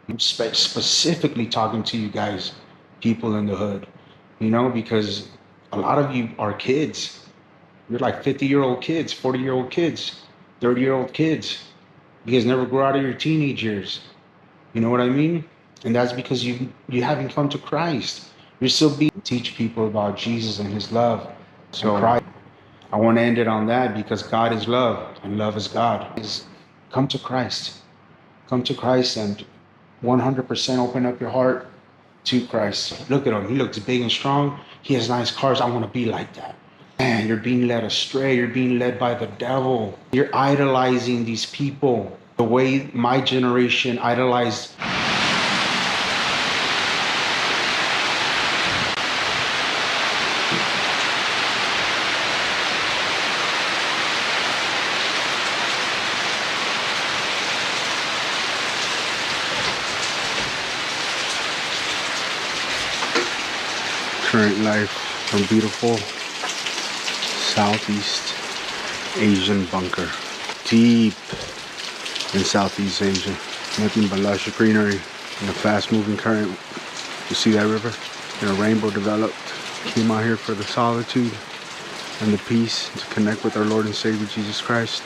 I'm specifically talking to you guys, people in the hood, because a lot of you are kids. You're like 50-year-old kids, 40-year-old kids, 30-year-old kids. You guys never grow out of your teenage years. You know what I mean? And that's because you haven't come to Christ. You're still being teach people about Jesus and his love. So Christ. I want to end it on that because God is love and love is God. Is come to Christ. Come to Christ and 100% open up your heart to Christ. Look at him. He looks big and strong. He has nice cars. I want to be like that. Man, you're being led astray. You're being led by the devil. You're idolizing these people the way my generation idolized. Current life from beautiful Southeast Asian bunker. Deep in Southeast Asia. Nothing but lush greenery and a fast moving current. You see that river? And a rainbow developed. Came out here for the solitude and the peace to connect with our Lord and Savior Jesus Christ.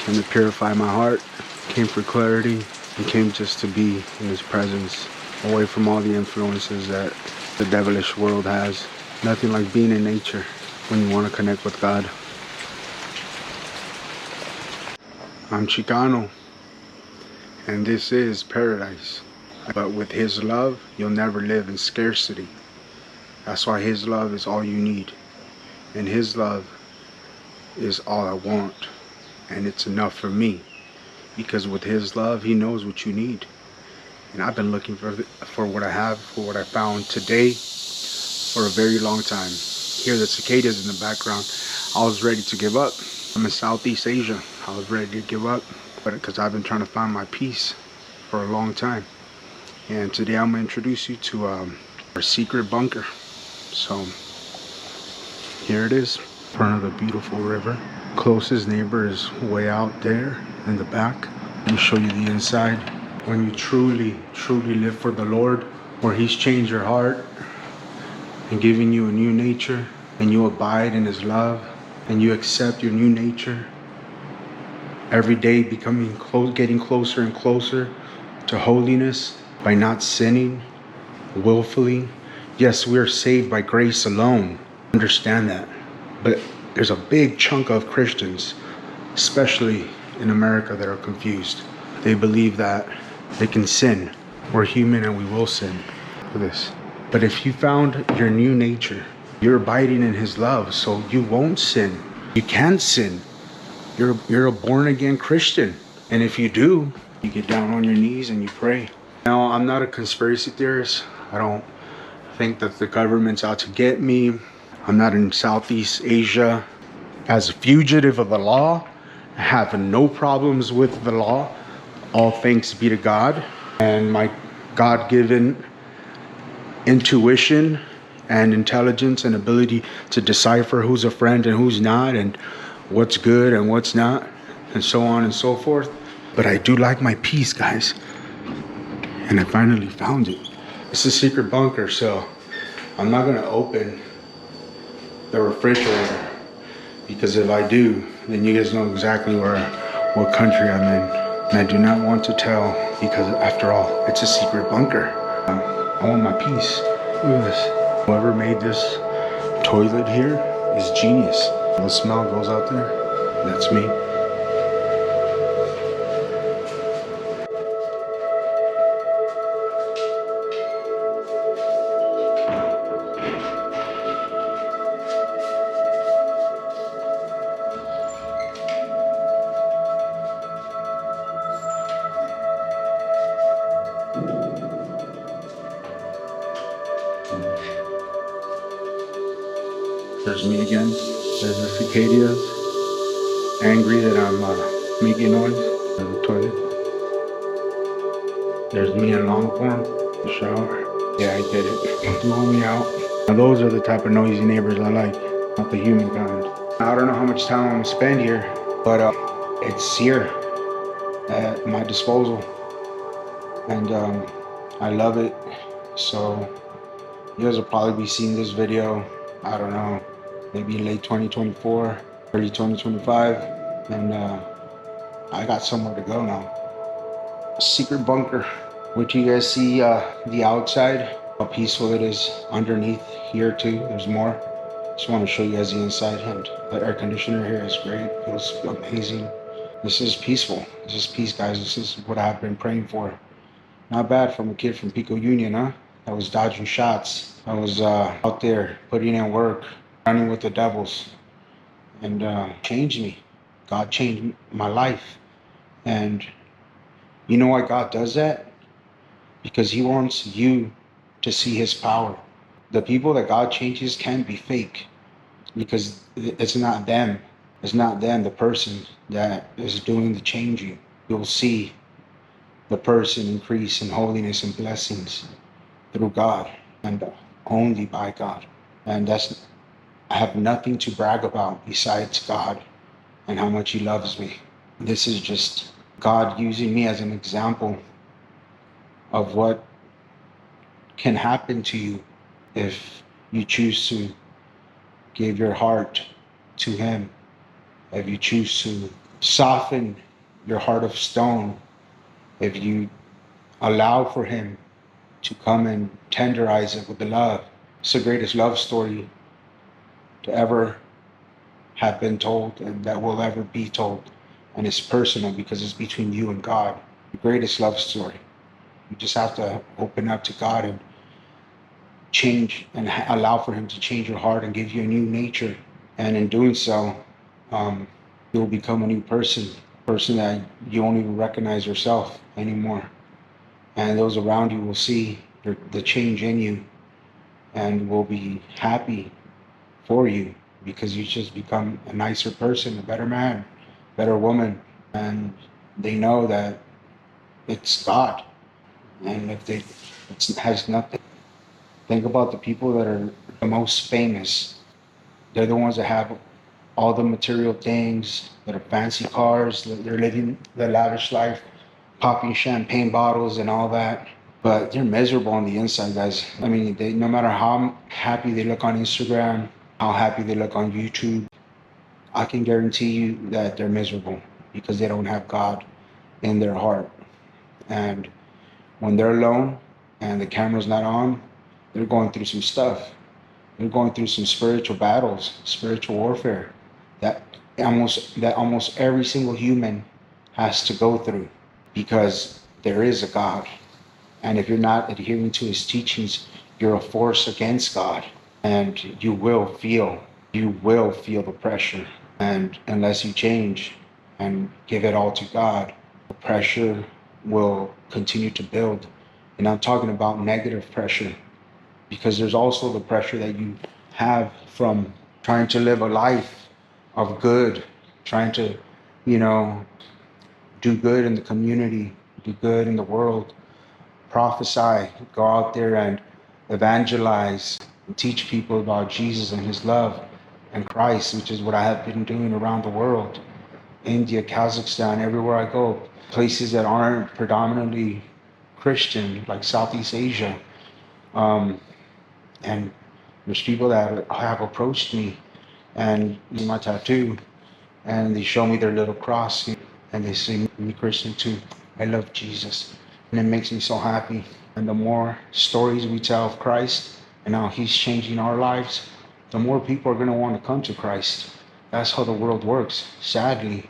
Came to purify my heart. Came for clarity and came just to be in his presence. Away from all the influences that the devilish world has. Nothing like being in nature when you want to connect with God. I'm Chicano, and this is paradise. But with his love, you'll never live in scarcity. That's why his love is all you need. And his love is all I want. And it's enough for me. Because with his love, he knows what you need. And I've been looking for what I have, for what I found today, for a very long time. Hear the cicadas in the background. I was ready to give up. I'm in Southeast Asia. I was ready to give up, but because I've been trying to find my peace for a long time. And today I'm gonna introduce you to our secret bunker. So here it is, in front of the beautiful river. Closest neighbor is way out there in the back. Let me show you the inside. When you truly live for the Lord, where he's changed your heart and giving you a new nature, and you abide in his love, and you accept your new nature, every day getting closer and closer to holiness by not sinning willfully. Yes, we are saved by grace alone. Understand that. But there's a big chunk of Christians, especially in America, that are confused. They believe that they can sin. We're human and we will sin for this. But if you found your new nature, you're abiding in his love, so you won't sin. You can't sin. You're a born again Christian. And if you do, you get down on your knees and you pray. Now, I'm not a conspiracy theorist. I don't think that the government's out to get me. I'm not in Southeast Asia as a fugitive of the law. I have no problems with the law. All thanks be to God and my God-given intuition and intelligence and ability to decipher who's a friend and who's not, and what's good and what's not, and so on and so forth. But I do like my peace, guys. And I finally found it. It's a secret bunker, so I'm not gonna open the refrigerator, because if I do, then you guys know exactly what country I'm in. And I do not want to tell, because after all, it's a secret bunker. I want my peace. Look at this. Whoever made this toilet here is genius. The smell goes out there. That's me. There's me again. There's the cicadas. Angry that I'm making noise in the toilet. There's me in long form. The shower. Yeah, I get it. Blow me out. Now those are the type of noisy neighbors I like. Not the human kind. I don't know how much time I'm gonna spend here, but it's here at my disposal. and I love it. So you guys will probably be seeing this video, I don't know, maybe late 2024, early 2025, and I got somewhere to go now. Secret bunker. Wait till you guys see the outside, how peaceful it is underneath here too. There's more. Just want to show you guys the inside, and the air conditioner here is great. Feels amazing. This is peaceful. This is peace, guys. This is what I've been praying for. Not bad from a kid from Pico Union, huh? I was dodging shots. I was out there putting in work, running with the devils, and changed me. God changed my life. And you know why God does that? Because He wants you to see His power. The people that God changes can't be fake, because it's not them. It's not them, the person that is doing the changing. You'll see the person increase in holiness and blessings through God and only by God. And I have nothing to brag about besides God and how much He loves me. This is just God using me as an example of what can happen to you if you choose to give your heart to Him. If you choose to soften your heart of stone, if you allow for Him to come and tenderize it with the love. It's the greatest love story to ever have been told and that will ever be told. And it's personal because it's between you and God. The greatest love story. You just have to open up to God and change and allow for Him to change your heart and give you a new nature. And in doing so, you'll become a new person that you won't even recognize yourself anymore. And those around you will see the change in you and will be happy for you because you just become a nicer person, a better man, better woman. And they know that it's God. And if it has nothing, think about the people that are the most famous. They're the ones that have all the material things, that are fancy cars, that they're living the lavish life, popping champagne bottles and all that. But they're miserable on the inside, guys. I mean, no matter how happy they look on Instagram, how happy they look on YouTube, I can guarantee you that they're miserable because they don't have God in their heart. And when they're alone and the camera's not on, they're going through some stuff. They're going through some spiritual battles, spiritual warfare that almost every single human has to go through, because there is a God. And if you're not adhering to His teachings, you're a force against God. And you will feel the pressure. And unless you change and give it all to God, the pressure will continue to build. And I'm talking about negative pressure, because there's also the pressure that you have from trying to live a life of good, trying to, do good in the community, do good in the world, prophesy, go out there and evangelize, and teach people about Jesus and His love and Christ, which is what I have been doing around the world. India, Kazakhstan, everywhere I go, places that aren't predominantly Christian, like Southeast Asia. And there's people that have approached me and see my tattoo, and they show me their little cross, and they say, "Me Christian too. I love Jesus," and it makes me so happy. And the more stories we tell of Christ and how He's changing our lives, the more people are going to want to come to Christ. That's how the world works. Sadly,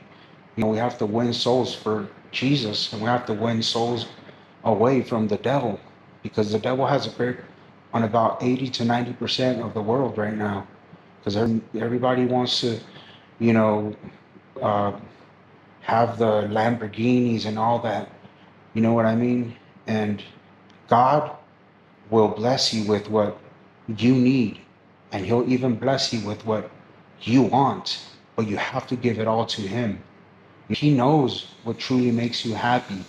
we have to win souls for Jesus, and we have to win souls away from the devil, because the devil has a grip on about 80 to 90% of the world right now, because everybody wants to, you know, uh, have the Lamborghinis and all that. You know what I mean? And God will bless you with what you need, and He'll even bless you with what you want, but you have to give it all to Him. He knows what truly makes you happy,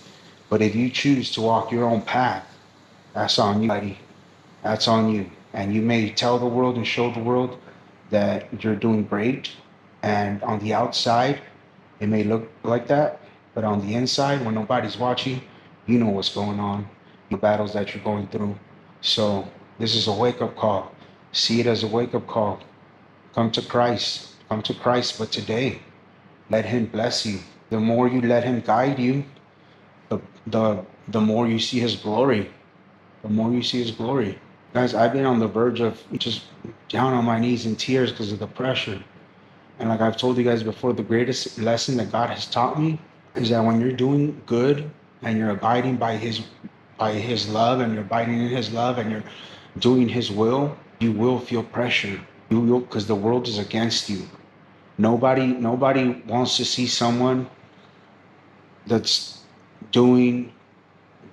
but if you choose to walk your own path, that's on you, buddy. That's on you. And you may tell the world and show the world that you're doing great, and on the outside, it may look like that, but on the inside, when nobody's watching, You know what's going on, the battles that you're going through. So this is a wake-up call. See it as a wake-up call. Come to Christ. Come to Christ, but today, let him bless you. The more you let him guide you, the the more you see his glory. The more you see his glory. Guys, I've been on the verge of just down on my knees in tears because of the pressure. And like I've told you guys before, the greatest lesson that God has taught me is that when you're doing good and you're abiding by his love, and you're abiding in his love, and you're doing his will, you will feel pressure. You will, because the world is against you. Nobody wants to see someone that's doing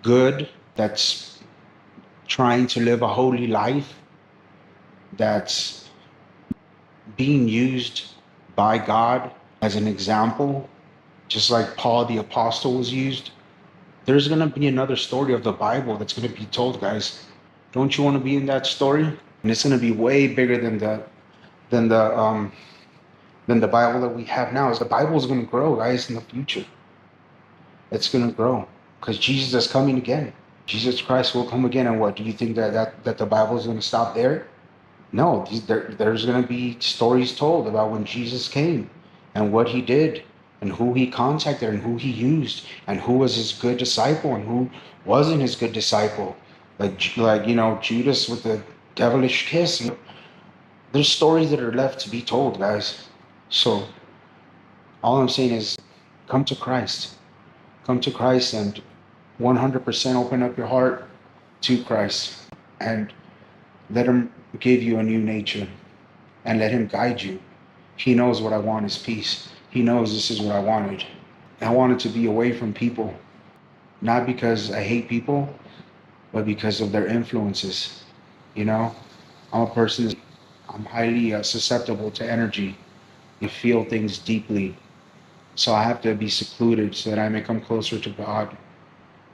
good, that's trying to live a holy life, that's being used by God as an example, just like Paul the apostle was used. There's going to be another story of the Bible that's going to be told, guys. Don't you want to be in that story? And it's going to be way bigger than the than the Bible that we have now. Is the Bible is going to grow, guys, in the future. It's going to grow because Jesus is coming again. Jesus Christ will come again, and what do you think that the Bible is going to stop there? No, there's going to be stories told about when Jesus came and what he did and who he contacted and who he used and who was his good disciple and who wasn't his good disciple. Like Judas with the devilish kiss. There's stories that are left to be told, guys. So all I'm saying is come to Christ. Come to Christ and 100% open up your heart to Christ and let him give you a new nature and let him guide you. He knows what I want is peace. He knows this is what I wanted. I wanted to be away from people, not because I hate people, but because of their influences. I'm a person, I'm highly susceptible to energy. I feel things deeply. So I have to be secluded so that I may come closer to God.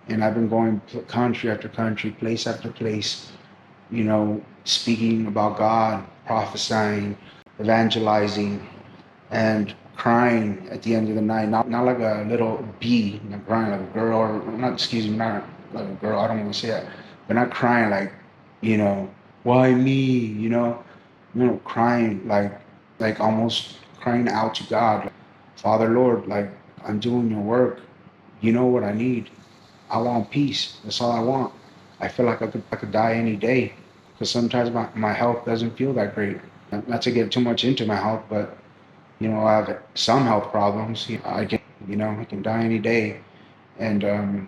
And I've been going country after country, place after place, speaking about God, prophesying, evangelizing, and crying at the end of the night. Not like a little bee, not crying like a girl, or not, excuse me, not like a girl, I don't want to say that, but not crying like, why me, crying like almost crying out to God. Like, Father, Lord, like, I'm doing your work. You know what I need. I want peace. That's all I want. I feel like I could die any day because sometimes my health doesn't feel that great. Not to get too much into my health, but I have some health problems. I can die any day, and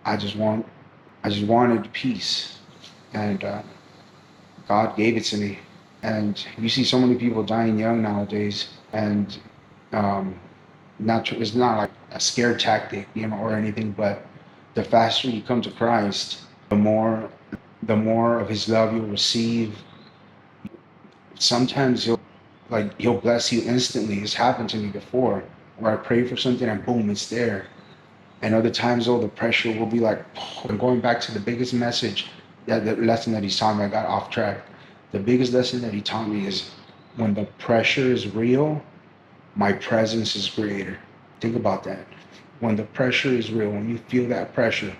I just wanted peace, and God gave it to me. And you see so many people dying young nowadays, and um, it's not like a scare tactic, or anything, but the faster you come to Christ, the more of his love you'll receive. Sometimes he'll bless you instantly. It's happened to me before where I pray for something and boom, it's there. And other times though, the pressure will be like, I'm going back to the biggest message, the lesson that he's taught me. I got off track. The biggest lesson that he taught me is when the pressure is real, my presence is greater. Think about that. When the pressure is real, when you feel that pressure,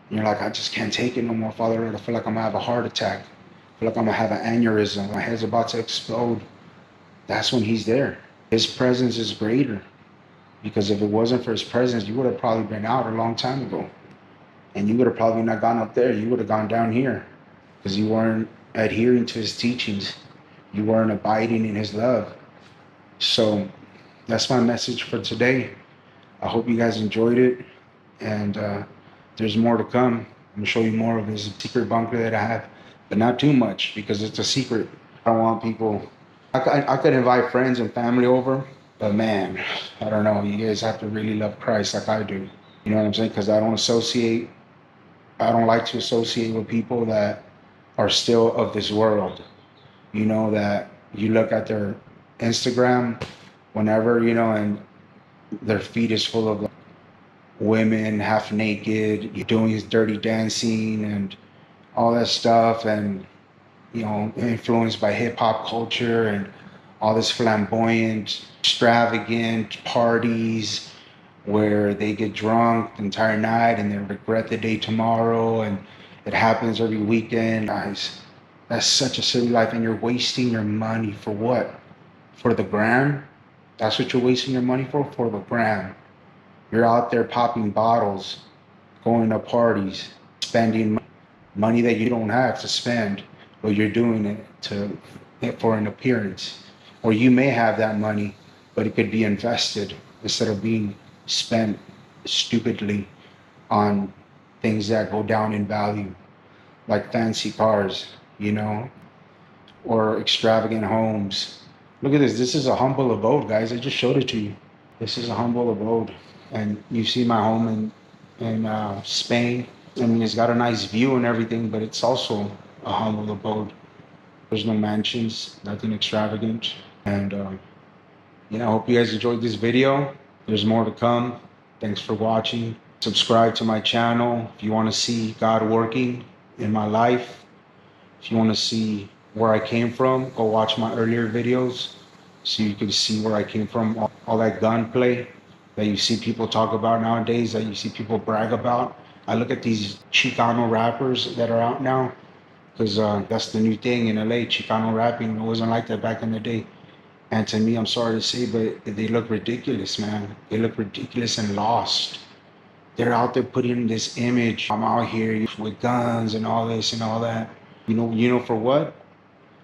and you're like, I just can't take it no more, Father Lord. I feel like I'm gonna have a heart attack. I feel like I'm gonna have an aneurysm. My head's about to explode. That's when he's there. His presence is greater. Because if it wasn't for his presence, you would have probably been out a long time ago. And you would have probably not gone up there. You would have gone down here. Because you weren't adhering to his teachings. You weren't abiding in his love. So that's my message for today. I hope you guys enjoyed it. And there's more to come. I'm going to show you more of his secret bunker that I have. But not too much because it's a secret. I don't want people... I could invite friends and family over. But man, I don't know. You guys have to really love Christ like I do. You know what I'm saying? Because I don't like to associate with people that are still of this world. That you look at their Instagram whenever, and their feed is full of women half naked, doing his dirty dancing and all that stuff, and influenced by hip hop culture and all this flamboyant, extravagant parties, where they get drunk the entire night and then regret the day tomorrow, and it happens every weekend. Guys, that's such a silly life, and you're wasting your money for what? For the gram? That's what you're wasting your money for? For the gram. You're out there popping bottles, going to parties, spending money that you don't have to spend, but you're doing it to for an appearance. Or you may have that money, but it could be invested instead of being spent stupidly on things that go down in value, like fancy cars, you know, or extravagant homes. Look at this. This is a humble abode, guys. I just showed it to you. This is a humble abode. And you see my home in Spain. I mean, it's got a nice view and everything, but it's also a humble abode. There's no mansions, nothing extravagant. And yeah, I hope you guys enjoyed this video. There's more to come. Thanks for watching. Subscribe to my channel if you want to see God working in my life. If you want to see where I came from, go watch my earlier videos so you can see where I came from. All that gunplay that you see people talk about nowadays, that you see people brag about. I look at these Chicano rappers that are out now, because that's the new thing in LA, Chicano rapping. It wasn't like that back in the day. And to me, I'm sorry to say, but they look ridiculous, man. They look ridiculous and lost. They're out there putting this image. I'm out here with guns and all this and all that. You know for what?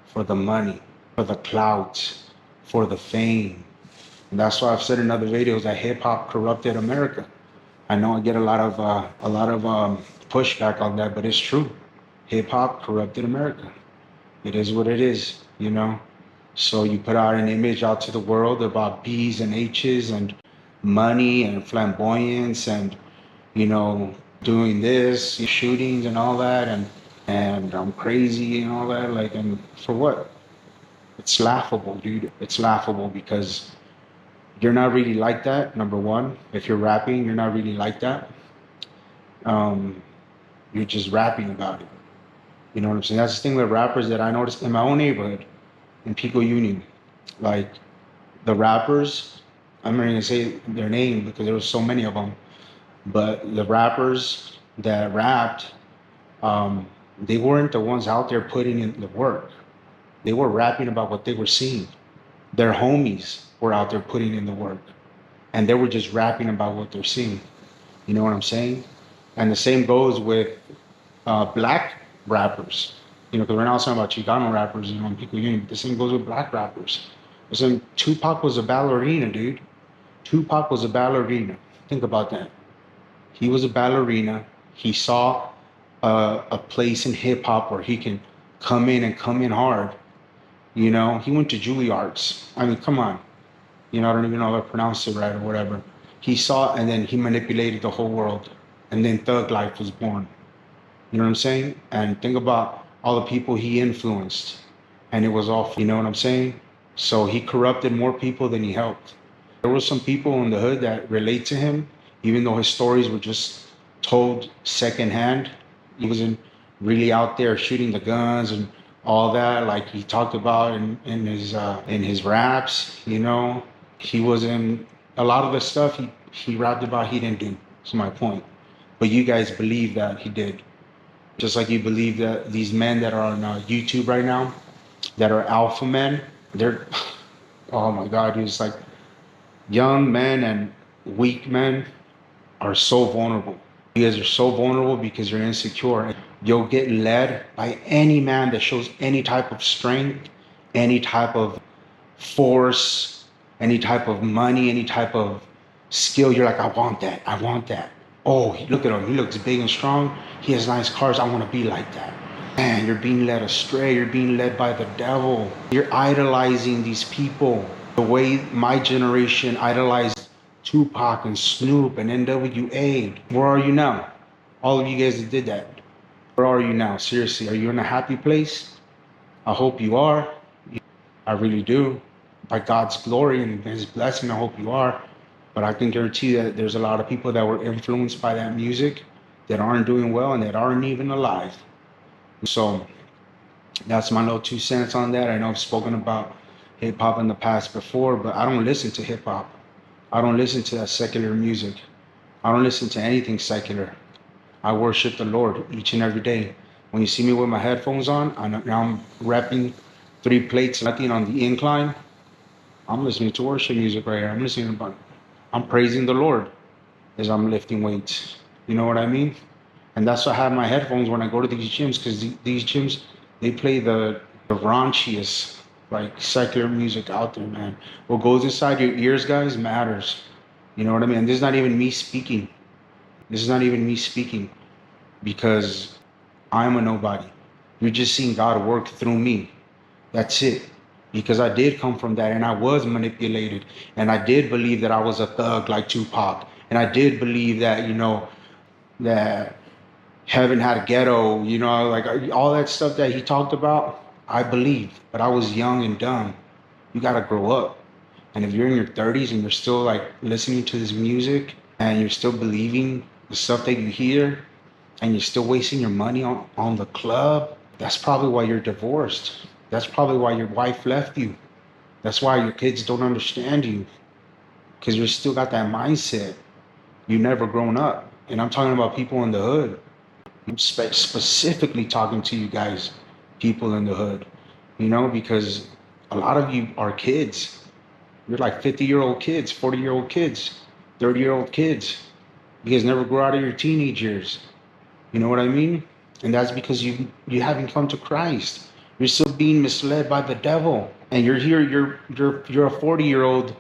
For the money, for the clout, for the fame. And that's why I've said in other videos that hip hop corrupted America. I know I get a lot of pushback on that, but it's true. Hip hop corrupted America. It is what it is, you know. So you put out an image out to the world about B's and H's and money and flamboyance and, you know, doing this, shootings and all that, and I'm crazy and all that. Like, and for what? It's laughable, dude. It's laughable because you're not really like that. Number one, if you're rapping, you're not really like that. You're just rapping about it. You know what I'm saying? That's the thing with rappers that I noticed in my own neighborhood, in Pico Union. Like the rappers, I'm not gonna say their name because there was so many of them, but the rappers that rapped, they weren't the ones out there putting in the work. They were rapping about what they were seeing. Their homies were out there putting in the work, and they were just rapping about what they're seeing. You know what I'm saying? And the same goes with black rappers. You know, because we're not talking about Chicano rappers, you know, in Pico Union, but the same goes with black rappers. Listen, Tupac was a ballerina, dude. Tupac was a ballerina. Think about that. He was a ballerina. He saw a place in hip hop where he can come in and come in hard. You know, he went to Juilliard's. I mean, come on. You know, I don't even know if I pronounced it right or whatever. He saw, and then he manipulated the whole world. And then Thug Life was born. You know what I'm saying? And think about all the people he influenced. And it was all, you know what I'm saying? So he corrupted more people than he helped. There were some people in the hood that relate to him, even though his stories were just told secondhand. He wasn't really out there shooting the guns and all that, like he talked about in his raps. You know, he wasn't, a lot of the stuff he rapped about he didn't do. That's my point. But you guys believe that he did. Just like you believe that these men that are on YouTube right now, that are alpha men, they're, oh my God, it's like young men and weak men are so vulnerable. You guys are so vulnerable because you're insecure. You'll get led by any man that shows any type of strength, any type of force, any type of money, any type of skill. You're like, I want that. I want that. Oh, look at him. He looks big and strong. He has nice cars. I want to be like that. Man, you're being led astray. You're being led by the devil. You're idolizing these people the way my generation idolized Tupac and Snoop and NWA. Where are you now? All of you guys that did that. Where are you now? Seriously, are you in a happy place? I hope you are. I really do. By God's glory and His blessing, I hope you are. But I can guarantee that there's a lot of people that were influenced by that music that aren't doing well and that aren't even alive. So that's my little 2 cents on that. I know I've spoken about hip hop in the past before, but I don't listen to hip hop. I don't listen to that secular music. I don't listen to anything secular. I worship the Lord each and every day. When you see me with my headphones on, now I'm wrapping 3 plates, nothing on the incline. I'm listening to worship music right here. I'm praising the Lord as I'm lifting weights. You know what I mean? And that's why I have my headphones when I go to these gyms, because these gyms, they play the raunchiest, like secular music out there, man. What goes inside your ears, guys, matters. You know what I mean? And this is not even me speaking. This is not even me speaking because I'm a nobody. You're just seeing God work through me. That's it. Because I did come from that and I was manipulated. And I did believe that I was a thug like Tupac. And I did believe that, that heaven had a ghetto, like all that stuff that he talked about. I believed, but I was young and dumb. You got to grow up. And if you're in your 30s and you're still like listening to this music and you're still believing the stuff that you hear and you're still wasting your money on the club, that's probably why you're divorced. That's probably why your wife left you. That's why your kids don't understand you because you still got that mindset. You never grown up. And I'm talking about people in the hood. I'm specifically talking to you guys, people in the hood, because a lot of you are kids. You're like 50-year-old kids, 40-year-old kids, 30-year-old kids. You guys never grew out of your teenage years. You know what I mean? And that's because you haven't come to Christ. You're still being misled by the devil. And you're here, you're a 40-year-old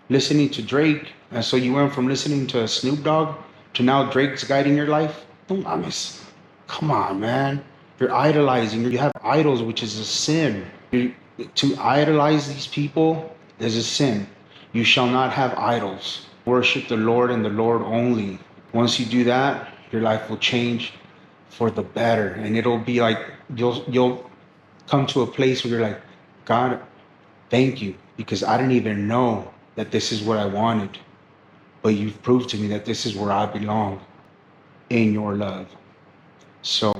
listening to Drake. And so you went from listening to Snoop Dogg to now Drake's guiding your life? Don't miss. Come on, man. You're idolizing. You have idols, which is a sin. To idolize these people is a sin. You shall not have idols. Worship the Lord and the Lord only. Once you do that, your life will change for the better. And it'll be like you'll come to a place where you're like, God, thank you, because I didn't even know that this is what I wanted. But you've proved to me that this is where I belong in your love. So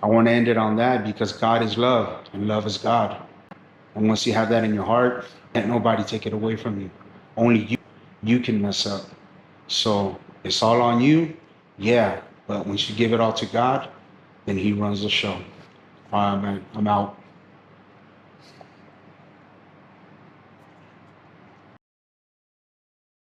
I want to end it on that because God is love and love is God. And once you have that in your heart, can't nobody take it away from you. Only you can mess up. So it's all on you, yeah. But once you give it all to God, then He runs the show. All right, man. I'm out.